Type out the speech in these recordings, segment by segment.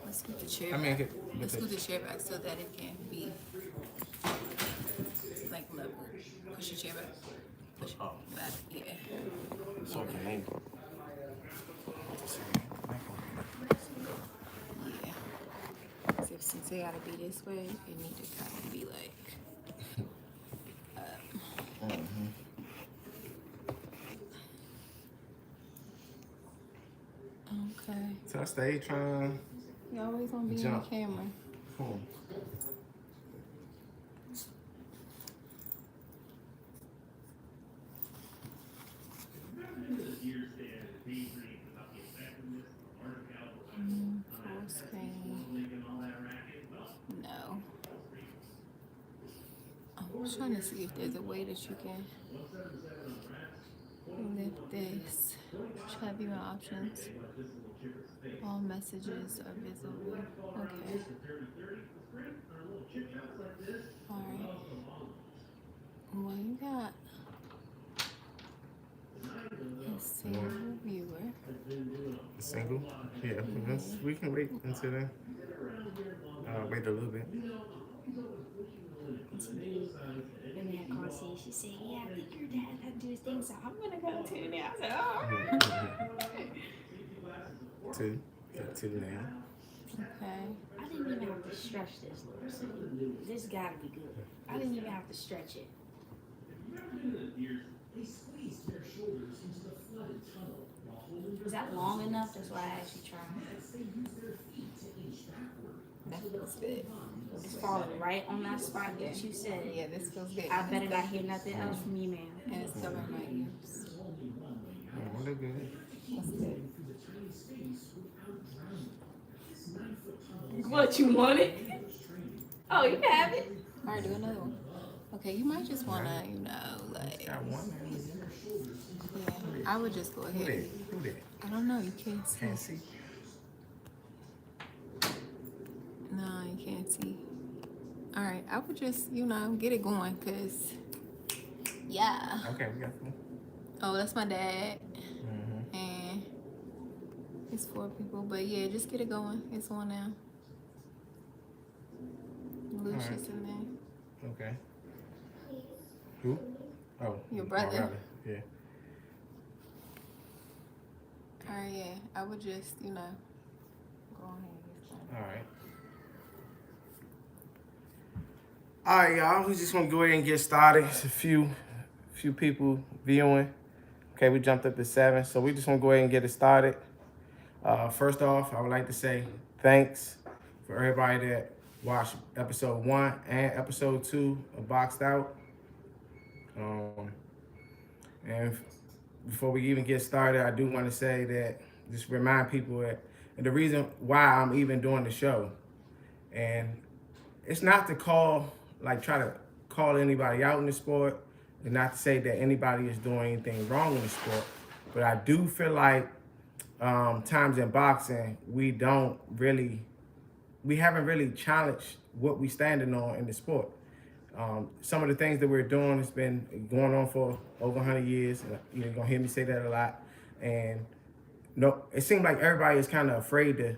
Let's scoot the chair I mean, back. but Let's scoot the chair back so that it can be like level. Push the chair back. Push it back. Yeah. so I can name it. Yeah. So since they gotta be this way, it need to kind of be like. Okay. So I stay trying You always want to be jump. on the camera. Cool. Full screen. No. I'm trying to see if there's a way that you can lift this. Try viewing options. All messages are visible. Okay. Alright. Well, you got a single viewer. A single? Yeah, we can wait until then. Wait a little bit. And that car said, she said, yeah, I think your dad had to do his thing, so I'm gonna go too now. I said, oh. Two. Got two now. Okay. I didn't even have to stretch this, Lord. So this gotta be good. I didn't even have to stretch it. Was that long enough? That's why I actually tried. That feels good. It's falling right on that spot that you said. Yeah, this feels good. I better not hear nothing else from you, ma'am. And it's covering my ears. Oh, they're good. That's good. What, you want it? Oh, you have it. All right, do another one. Okay, you might just want to, like, Got one. yeah, I would just go Who ahead. that? Who that? I don't know, you can't see. Can't see. No, you can't see. All right, I would just, get it going, because, yeah. Okay, we got one. Oh, that's my dad. Mm-hmm. And it's 4 people, but yeah, just get it going. It's on now. Lucius Alright. in there. Okay. Who? Oh. Your brother. Yeah. All right, yeah, I would just, go ahead and get started. All right. All right, y'all. We just want to go ahead and get started. It's a few people viewing. Okay, we jumped up to 7, so we just want to go ahead and get it started. First off, I would like to say thanks for everybody that watched episode 1 and episode 2 of Boxed Out. And before we even get started, I do want to say that, just remind people that, and the reason why I'm even doing the show, and it's not to try to call anybody out in the sport, and not to say that anybody is doing anything wrong in the sport, but I do feel like times in boxing, we haven't really challenged what we standing on in the sport. Some of the things that we're doing has been going on for over 100 years. And you're gonna hear me say that a lot. And it seems like everybody is kind of afraid to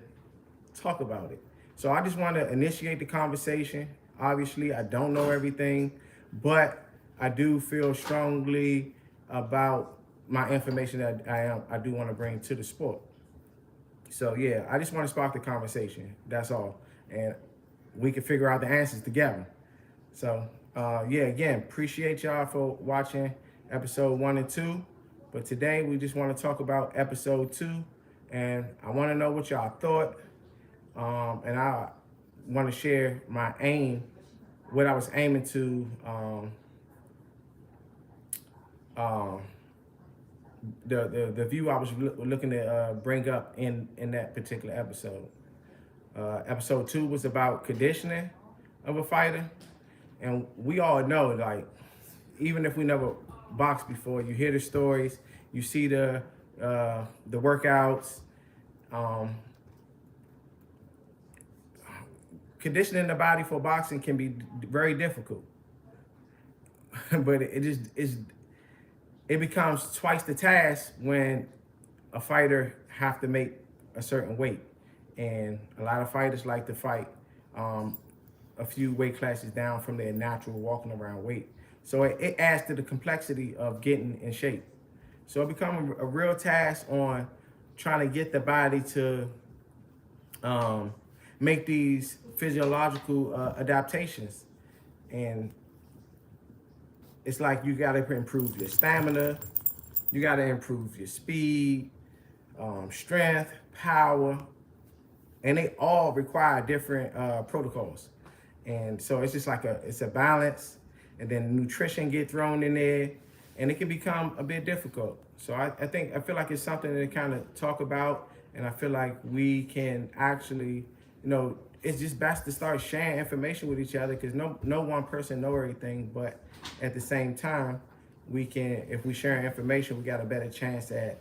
talk about it. So I just want to initiate the conversation. Obviously, I don't know everything, but I do feel strongly about my information that I do want to bring to the sport. So yeah, I just want to spark the conversation. That's all. And we can figure out the answers together. So, yeah, again, appreciate y'all for watching episode 1 and 2. But today we just want to talk about episode 2. And I want to know what y'all thought. And I want to share my aim, what I was aiming to the view I was looking to bring up in that particular episode. Episode 2 was about conditioning of a fighter. And we all know, like, even if we never boxed before, you hear the stories, you see the workouts. Conditioning the body for boxing can be very difficult, but it becomes twice the task when a fighter have to make a certain weight, and a lot of fighters like to fight a few weight classes down from their natural walking around weight. So it adds to the complexity of getting in shape. So it becomes a real task on trying to get the body to make these physiological adaptations. And it's like you got to improve your stamina, you got to improve your speed, strength, power, and they all require different protocols. And so it's just like it's a balance, and then nutrition get thrown in there, and it can become a bit difficult. So I feel like it's something to kind of talk about, and I feel like we can actually, it's just best to start sharing information with each other, because no one person know everything, but at the same time, we can, if we share information, we got a better chance at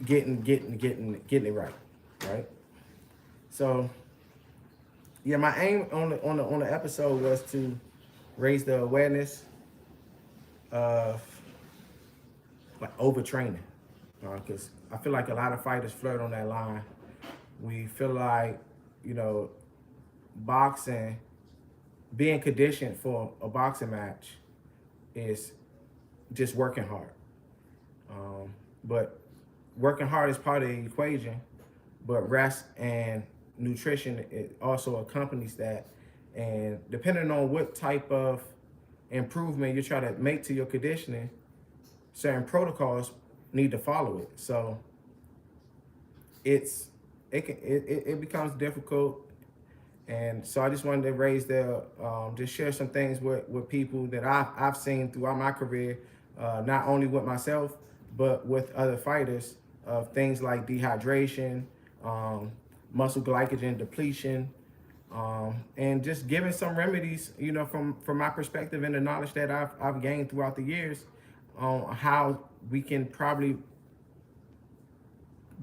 getting it right? So, yeah, my aim on the episode was to raise the awareness of like overtraining, because I feel like a lot of fighters flirt on that line. We feel like, boxing, being conditioned for a boxing match is just working hard. But working hard is part of the equation, but rest and nutrition, it also accompanies that. And depending on what type of improvement you're trying to make to your conditioning, certain protocols need to follow it. So it becomes difficult. And so I just wanted to raise just share some things with people that I've seen throughout my career, not only with myself, but with other fighters, of things like dehydration, muscle glycogen depletion, and just giving some remedies, from my perspective and the knowledge that I've gained throughout the years on how we can probably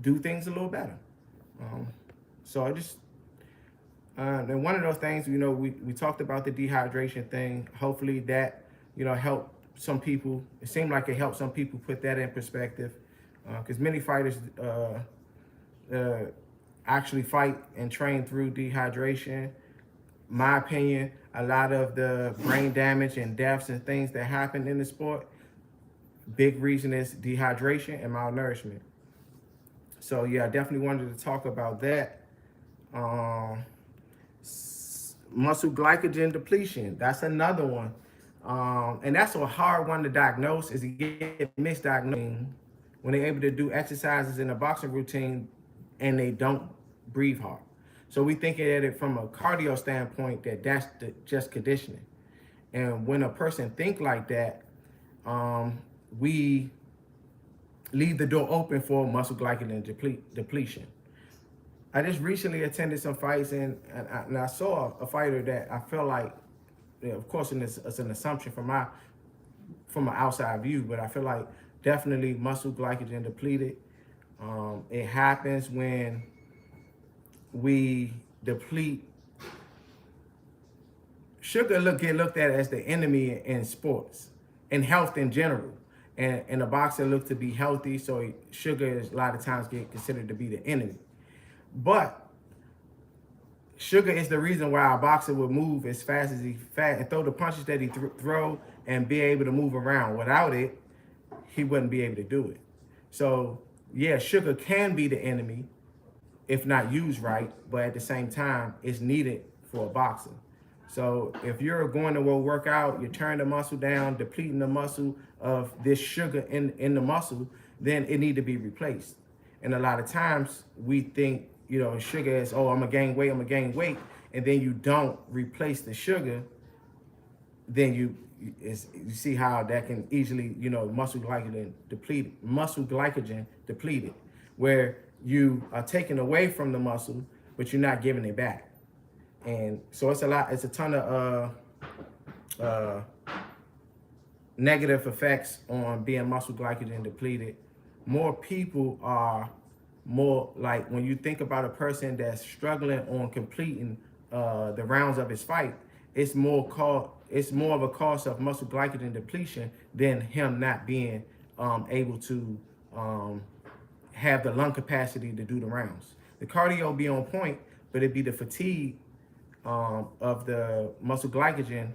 do things a little better. So I just, and one of those things, we talked about the dehydration thing. Hopefully that, helped some people. It seemed like it helped some people put that in perspective, because many fighters actually fight and train through dehydration. My opinion, a lot of the brain damage and deaths and things that happen in the sport, big reason is dehydration and malnourishment. So yeah, I definitely wanted to talk about that. Muscle glycogen depletion, that's another one. And that's a hard one to diagnose, is to get misdiagnosed when they're able to do exercises in a boxing routine and they don't breathe hard. So we think at it from a cardio standpoint that's just conditioning. And when a person think like that, we leave the door open for muscle glycogen depletion. I just recently attended some fights, and I saw a fighter that I felt like, of course, it's an assumption from an outside view, but I feel like definitely muscle glycogen depleted. It happens when we deplete. Sugar get looked at as the enemy in sports and health in general. And a boxer looks to be healthy, so sugar is a lot of times get considered to be the enemy. But sugar is the reason why a boxer would move as fast as he and throw the punches that he throw and be able to move around. Without it, he wouldn't be able to do it. So yeah, sugar can be the enemy if not used right, but at the same time, it's needed for a boxer. So if you're going to work out, you're turning the muscle down, depleting the muscle of this sugar in the muscle, then it need to be replaced. And a lot of times we think, sugar is, I'm gonna gain weight, and then you don't replace the sugar, then you see how that can easily, muscle glycogen depleted, where you are taking away from the muscle, but you're not giving it back. And so it's a ton of negative effects on being muscle glycogen depleted. More people are more like, when you think about a person that's struggling on completing the rounds of his fight, it's more of a cause of muscle glycogen depletion than him not being able to have the lung capacity to do the rounds. The cardio be on point, but it'd be the fatigue of the muscle glycogen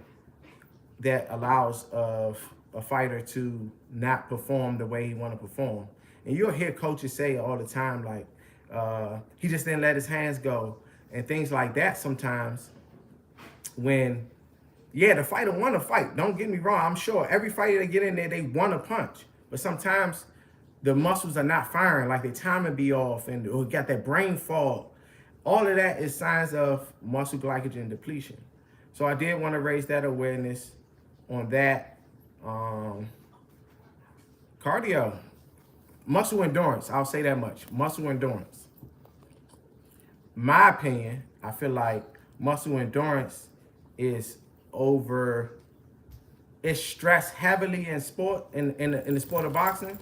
that allows of a fighter to not perform the way he want to perform. And you'll hear coaches say all the time, like, he just didn't let his hands go and things like that sometimes when, yeah, the fighter want to fight. Don't get me wrong. I'm sure every fighter that get in there, they want to punch. But sometimes the muscles are not firing, like their timing be off and or got that brain fog. All of that is signs of muscle glycogen depletion. So I did want to raise that awareness on that. Cardio, muscle endurance, I'll say that much. Muscle endurance. My opinion, I feel like muscle endurance is it's stressed heavily in sport, in the sport of boxing.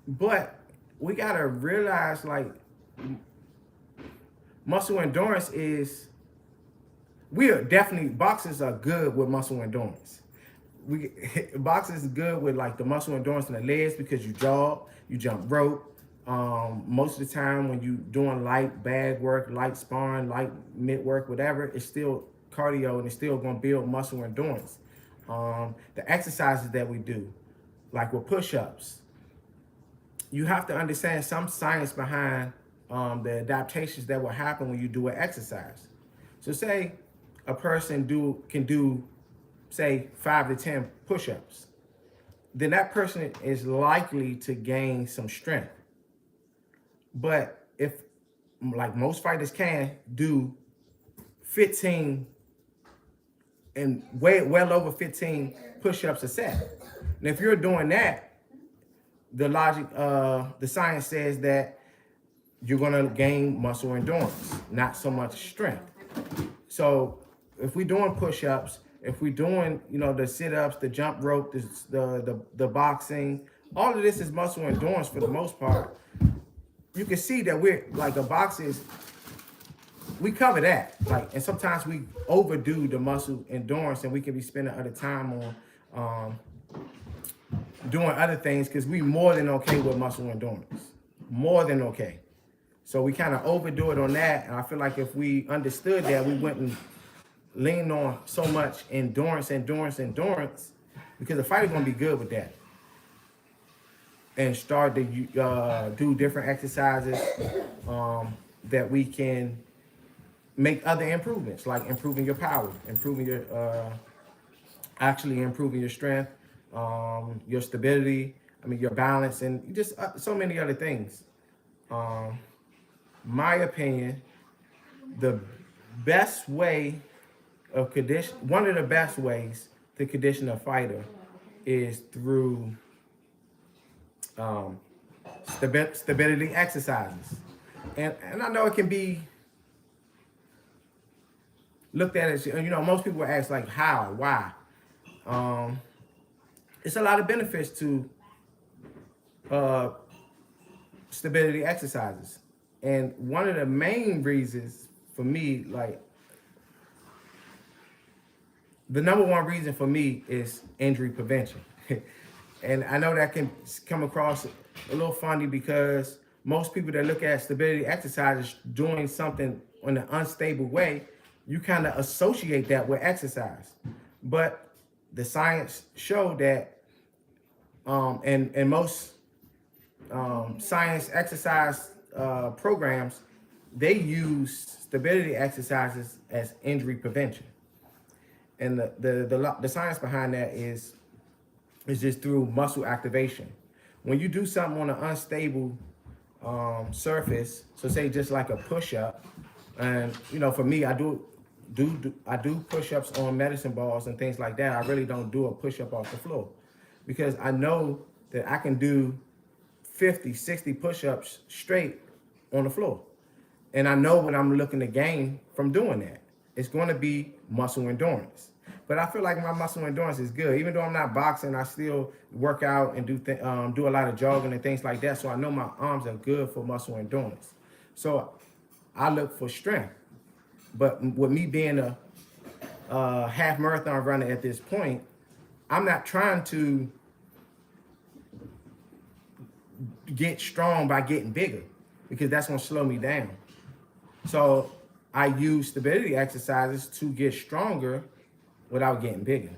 But we gotta realize, like, muscle endurance boxers are good with muscle endurance. Boxers is good with like the muscle endurance in the legs because you jog, you jump rope. Most of the time when you doing light bag work, light sparring, light mid work, whatever, it's still cardio and it's still gonna build muscle endurance. The exercises that we do, like with push-ups, you have to understand some science behind the adaptations that will happen when you do an exercise. So say a person can do, say, 5 to 10 push-ups. Then that person is likely to gain some strength. But if, like most fighters can, do 15 and well over 15 push-ups a set. And if you're doing that, the science says that you're gonna gain muscle endurance, not so much strength. So if we're doing push-ups, if we're doing, the sit-ups, the jump rope, the boxing, all of this is muscle endurance for the most part. You can see that we're like a boxer we cover that. Like, and sometimes we overdo the muscle endurance and we can be spending other time on doing other things because we more than okay with muscle endurance. More than okay. So we kind of overdo it on that. And I feel like if we understood that, we wouldn't lean on so much endurance, because the fighter's gonna be good with that. And start to do different exercises that we can make other improvements, like improving your power, improving your strength, your stability, your balance, and just so many other things. My opinion, the best way of one of the best ways to condition a fighter is through stability exercises. And I know it can be looked at as, most people ask like how, why. It's a lot of benefits to stability exercises. And one of the main reasons for me, like the number one reason for me is injury prevention. And I know that can come across a little funny because most people that look at stability exercises doing something in an unstable way, you kind of associate that with exercise. But the science showed that, and most science exercise programs, they use stability exercises as injury prevention. And the science behind that is just through muscle activation. When you do something on an unstable surface, so say just like a push-up, and for me, I do push-ups on medicine balls and things like that. I really don't do a push-up off the floor because I know that I can do 50, 60 push-ups straight on the floor. And I know what I'm looking to gain from doing that. It's going to be muscle endurance. But I feel like my muscle endurance is good. Even though I'm not boxing, I still work out and do a lot of jogging and things like that. So I know my arms are good for muscle endurance. So I look for strength. But with me being a half marathon runner at this point, I'm not trying to get strong by getting bigger, because that's gonna slow me down. So I use stability exercises to get stronger without getting bigger.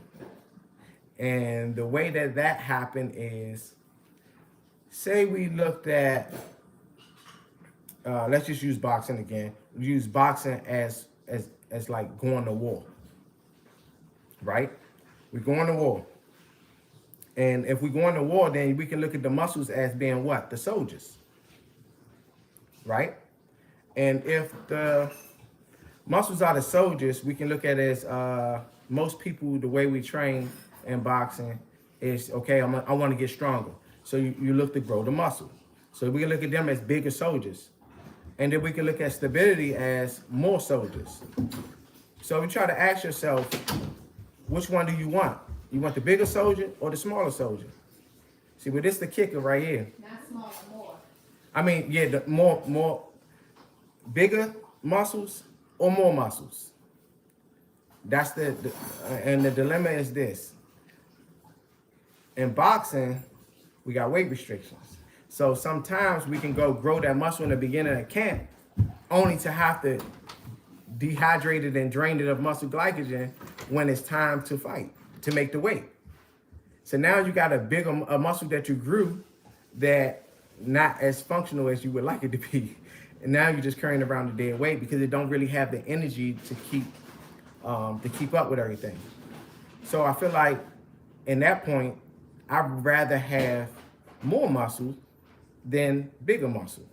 And the way that happened is, say we looked at, let's just use boxing again. Use boxing as like going to war, right? We're going to war. And if we go into war, then we can look at the muscles as being what? The soldiers, right? And if the muscles are the soldiers, we can look at it as most people, the way we train in boxing is, okay, I want to get stronger. So you look to grow the muscle. So we can look at them as bigger soldiers. And then we can look at stability as more soldiers. So we try to ask yourself, which one do you want? You want the bigger soldier or the smaller soldier? See, but this is the kicker right here. Not smaller, more. I mean, yeah, the more bigger muscles or more muscles. That's and the dilemma is this. In boxing, we got weight restrictions. So sometimes we can go grow that muscle in the beginning of camp, only to have to dehydrate it and drain it of muscle glycogen when it's time to fight, to make the weight. So now you got a muscle that you grew that not as functional as you would like it to be. And now you're just carrying around the dead weight because it don't really have the energy to keep up with everything. So I feel like in that point, I'd rather have more muscle than bigger muscle.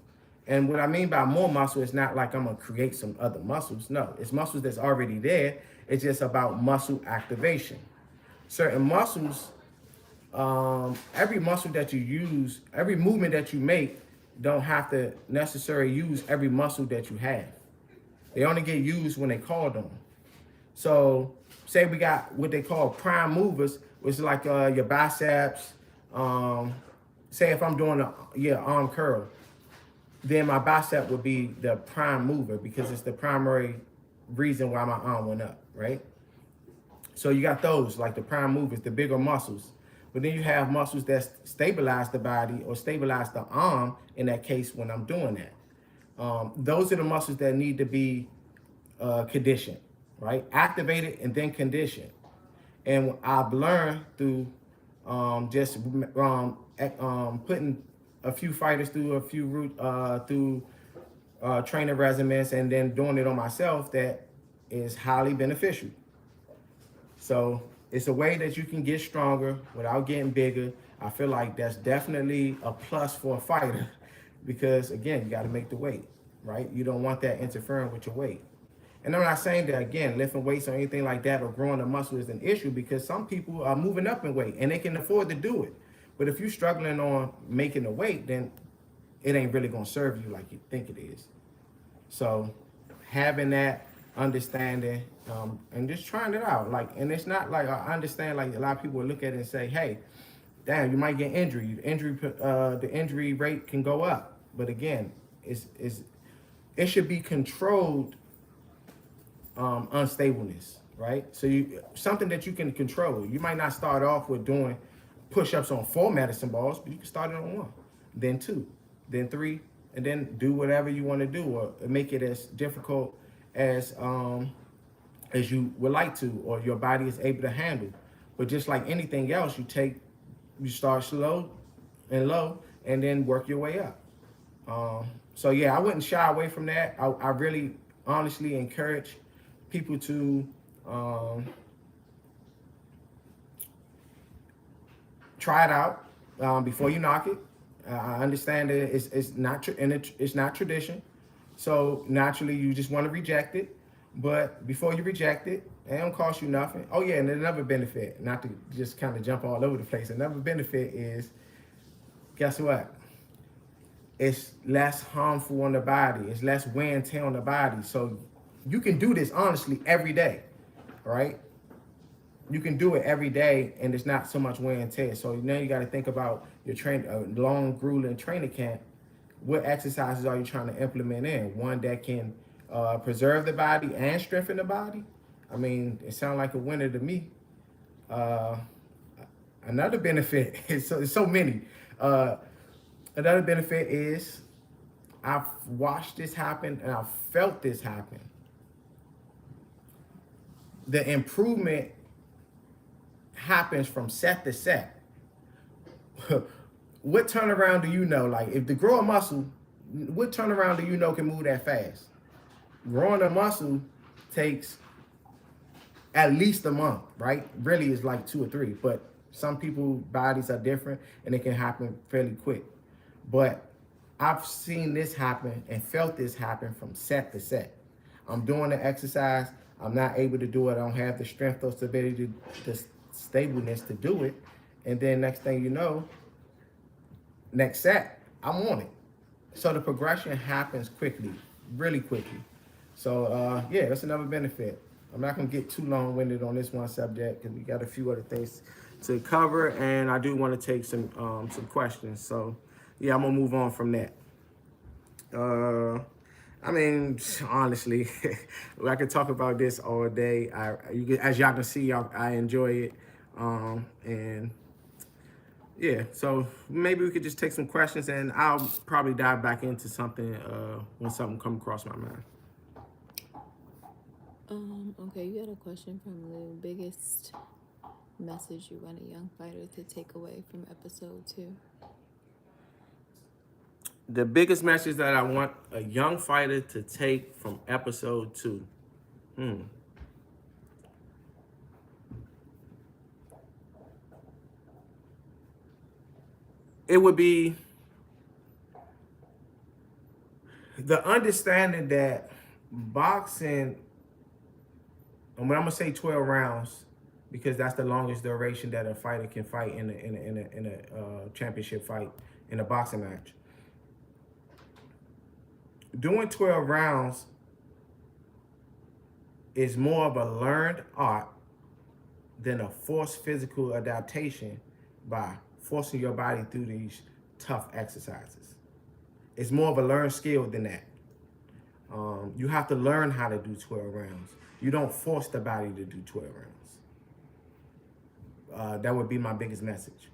And what I mean by more muscle is not like I'm gonna create some other muscles. No, it's muscles that's already there. It's just about muscle activation. Certain muscles, every muscle that you use, every movement that you make, don't have to necessarily use every muscle that you have. They only get used when they called on. So say we got what they call prime movers, which is like your biceps. Say if I'm doing a arm curl, then my bicep would be the prime mover because it's the primary reason why my arm went up, right? So you got those, like the prime movers, the bigger muscles. But then you have muscles that stabilize the body or stabilize the arm in that case when I'm doing that. Those are the muscles that need to be conditioned, right? Activated and then conditioned. And I've learned through just putting a few fighters through a few training regimens and then doing it on myself that is highly beneficial. So it's a way that you can get stronger without getting bigger. I feel like that's definitely a plus for a fighter because, again, you got to make the weight, right? You don't want that interfering with your weight. And I'm not saying that, again, lifting weights or anything like that or growing a muscle is an issue because some people are moving up in weight and they can afford to do it. But if you're struggling on making the weight, then it ain't really going to serve you like you think it is. So having that understanding and just trying it out. And it's not like I understand, like a lot of people will look at it and say, hey, damn, you might get injury. The injury rate can go up. But again, it should be controlled unstableness, right? So something that you can control. You might not start off with doing push-ups on 4 medicine balls, but you can start it on 1, then 2, then 3, and then do whatever you want to do, or make it as difficult as you would like to, or your body is able to handle. But just like anything else, you start slow and low, and then work your way up. So yeah, I wouldn't shy away from that. I really honestly encourage people to try it out before you knock it. I understand that it's not tradition, so naturally you just want to reject it. But before you reject it, it don't cost you nothing. Oh yeah, and another benefit, not to just kind of jump all over the place. Another benefit is, guess what? It's less harmful on the body. It's less wear and tear on the body. So you can do this honestly every day, right? You can do it every day, and it's not so much wear and tear. So now you got to think about your long, grueling training camp. What exercises are you trying to implement in? One that can preserve the body and strengthen the body. I mean, it sounds like a winner to me. Another benefit is so many. Another benefit is I've watched this happen and I've felt this happen. The improvement happens from set to set. What turnaround do you know? Like if to grow a muscle, what turnaround do you know can move that fast? Growing a muscle takes at least a month, right? Really it's like 2 or 3, but some people's bodies are different and it can happen fairly quick. But I've seen this happen and felt this happen from set to set. I'm doing the exercise. I'm not able to do it. I don't have the strength or stability, the stableness to do it. And then next thing you know, next set, I'm on it. So the progression happens quickly, really quickly. So yeah, that's another benefit. I'm not gonna get too long-winded on this one subject because we got a few other things to cover, and I do want to take some questions. So yeah, I'm gonna move on from that. I mean, honestly, I could talk about this all day. As y'all can see, I enjoy it, and yeah. So maybe we could just take some questions, and I'll probably dive back into something when something comes across my mind. Okay, you got a question from the biggest message you want a young fighter to take away from episode 2? The biggest message that I want a young fighter to take from episode 2. It would be the understanding that boxing, and when I'm gonna say 12 rounds, because that's the longest duration that a fighter can fight in a championship fight in a boxing match. Doing 12 rounds is more of a learned art than a forced physical adaptation by forcing your body through these tough exercises. It's more of a learned skill than that. You have to learn how to do 12 rounds. You don't force the body to do 12 rounds. That would be my biggest message.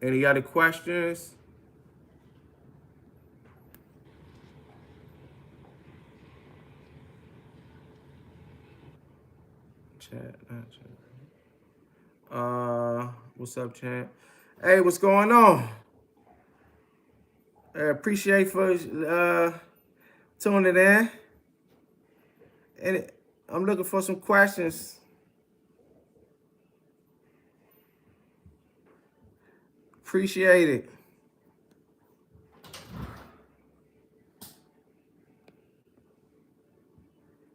Any other questions? Chat, not chat. What's up, chat? Hey, what's going on? Appreciate for tuning in. And I'm looking for some questions. Appreciate it.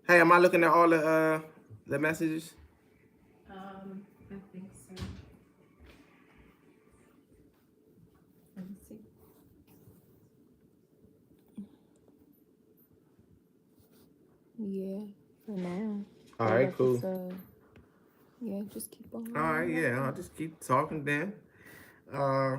Hey, am I looking at all the messages? I think so. Let me see. Yeah, for now. All right, cool. Yeah, just keep on. All right, yeah, I'll just keep talking then. I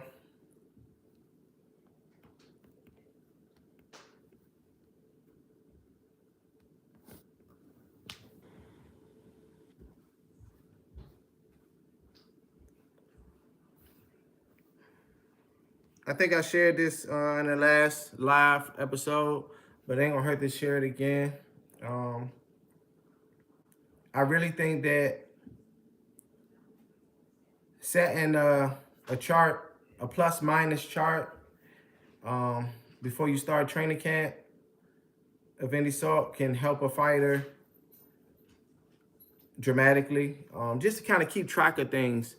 think I shared this in the last live episode, but it ain't gonna hurt to share it again. I really think that setting a chart, a plus minus chart, before you start training camp of any sort can help a fighter dramatically, just to kind of keep track of things.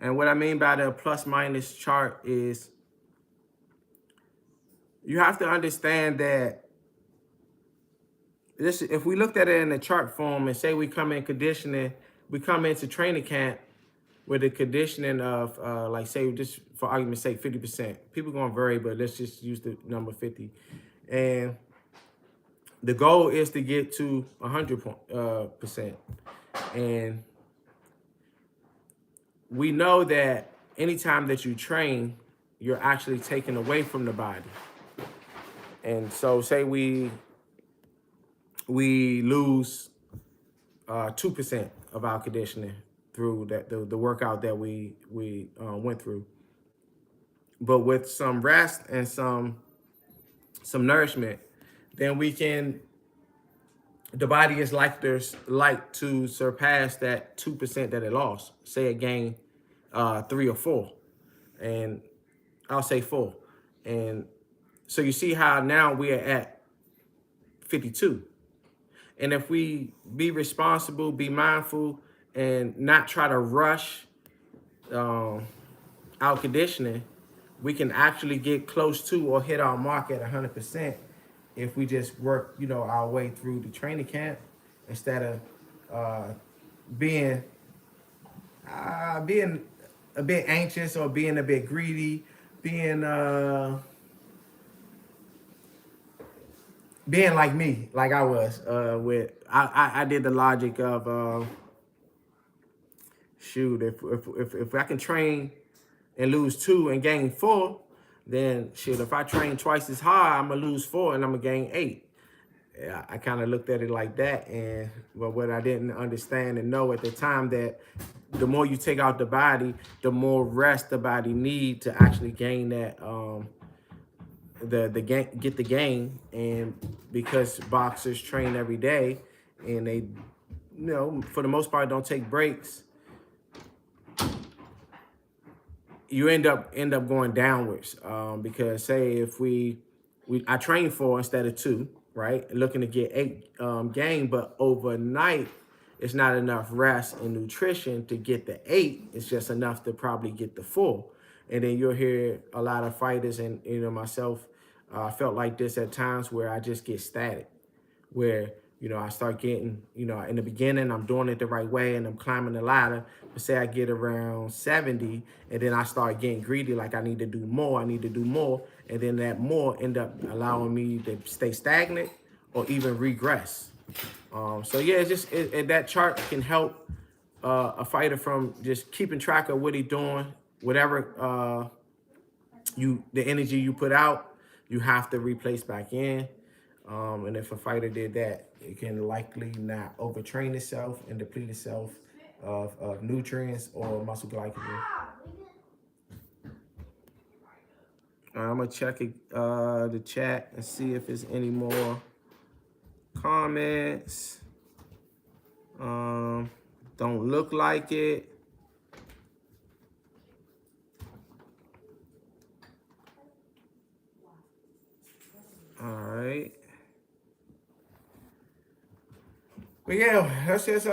And what I mean by the plus minus chart is you have to understand that this, if we looked at it in a chart form and say we come in conditioning, we come into training camp with a conditioning of like say just for argument's sake 50%. People gonna vary, but let's just use the number 50. And the goal is to get to 100%. And we know that anytime that you train, you're actually taking away from the body. And so say we lose 2% of our conditioning, through that the workout that we went through. But with some rest and some nourishment, then the body is like to surpass that 2% that it lost. Say it gained 3 or 4, and I'll say 4. And so you see how now we are at 52. And if we be responsible, be mindful, and not try to rush our conditioning, we can actually get close to or hit our mark at 100% if we just work, our way through the training camp instead of being a bit anxious or being a bit greedy, being like me, like I was. I did the logic of shoot, if I can train and lose 2 and gain 4, then shit, if I train twice as hard, I'm gonna lose 4 and I'm gonna gain 8. Yeah, I kind of looked at it like that, but what I didn't understand and know at the time, that the more you take out the body, the more rest the body need to actually gain that get the gain. And because boxers train every day and they, for the most part don't take breaks, you end up going downwards. Because say if I train 4 instead of 2, right? Looking to get 8 gain, but overnight it's not enough rest and nutrition to get the 8. It's just enough to probably get the 4. And then you'll hear a lot of fighters, and myself, felt like this at times, where I just get static, where I start getting, in the beginning I'm doing it the right way and I'm climbing the ladder, but say I get around 70 and then I start getting greedy, like I need to do more, and then that more end up allowing me to stay stagnant or even regress. So yeah, it's just that chart can help a fighter from just keeping track of what he's doing. Whatever the energy you put out, you have to replace back in. And if a fighter did that, it can likely not overtrain itself and deplete itself of nutrients or muscle glycogen. I'm gonna check the chat and see if there's any more comments. Don't look like it. All right. But yeah, let's just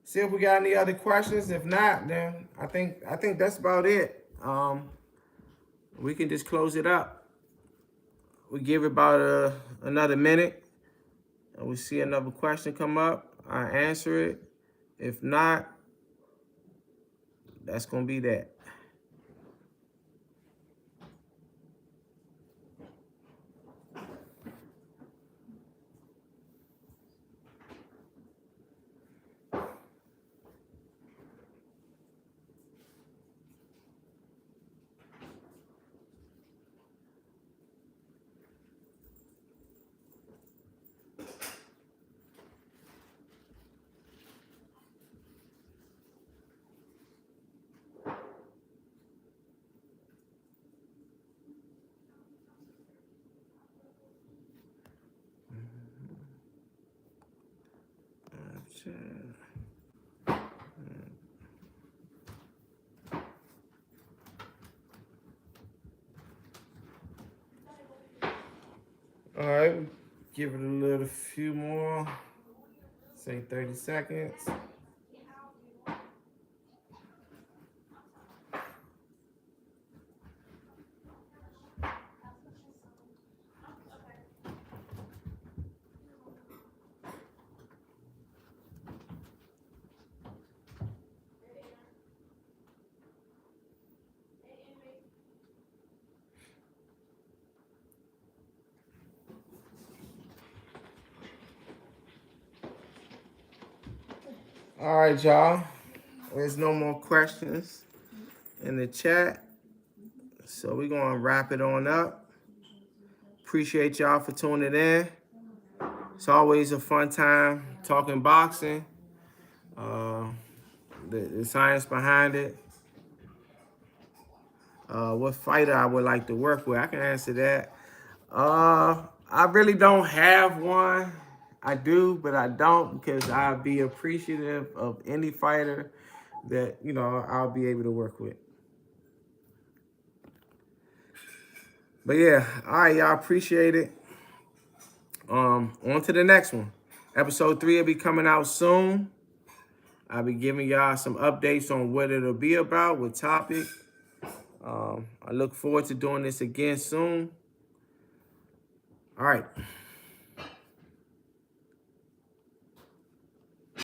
see if we got any other questions. If not, then I think that's about it. We can just close it up. We give it about another minute, and we see another question come up. I answer it. If not, that's gonna be that. All right, give it a little few more, say 30 seconds. All right, y'all. There's no more questions in the chat, so we're going to wrap it on up. Appreciate y'all for tuning in. It's always a fun time talking boxing. the science behind it. What fighter I would like to work with? I can answer that. I really don't have one. I do, but I don't, because I'd be appreciative of any fighter that, you know, I'll be able to work with. But yeah, all right, y'all, appreciate it. On to the next one. Episode 3 will be coming out soon. I'll be giving y'all some updates on what it'll be about, what topic. I look forward to doing this again soon. All right.